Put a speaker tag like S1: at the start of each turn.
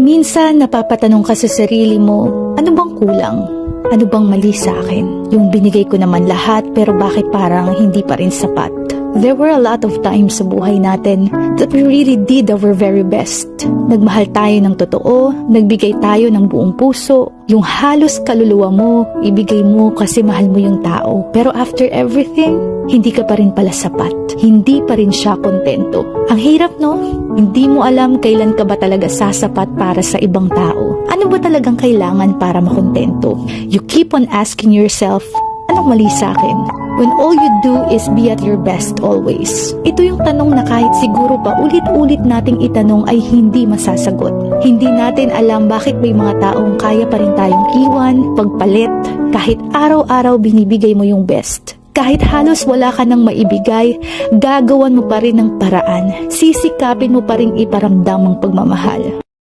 S1: Minsan napapatanong ka sa sarili mo, ano bang kulang? Ano bang mali sa akin? Yung binigay ko naman lahat pero bakit parang hindi pa rin sapat? There were a lot of times sa buhay natin that we really did our very best. Nagmahal tayo ng totoo, nagbigay tayo ng buong puso, yung halos kaluluwa mo, ibigay mo kasi mahal mo yung tao. Pero after everything, hindi ka pa rin pala sapat. Hindi pa rin siya kontento. Ang hirap, no? Hindi mo alam kailan ka ba talaga sasapat para sa ibang tao. Ano ba talagang kailangan para makontento? You keep on asking yourself, anong mali sa akin? When all you do is be at your best always. Ito yung tanong na kahit siguro pa ulit-ulit nating itanong ay hindi masasagot. Hindi natin alam bakit may mga taong kaya pa rin tayong iwan, pagpalit, kahit araw-araw binibigay mo yung best. Kahit halos wala ka nang maibigay, gagawan mo pa rin ng paraan. Sisikapin mo pa rin iparamdam ang pagmamahal.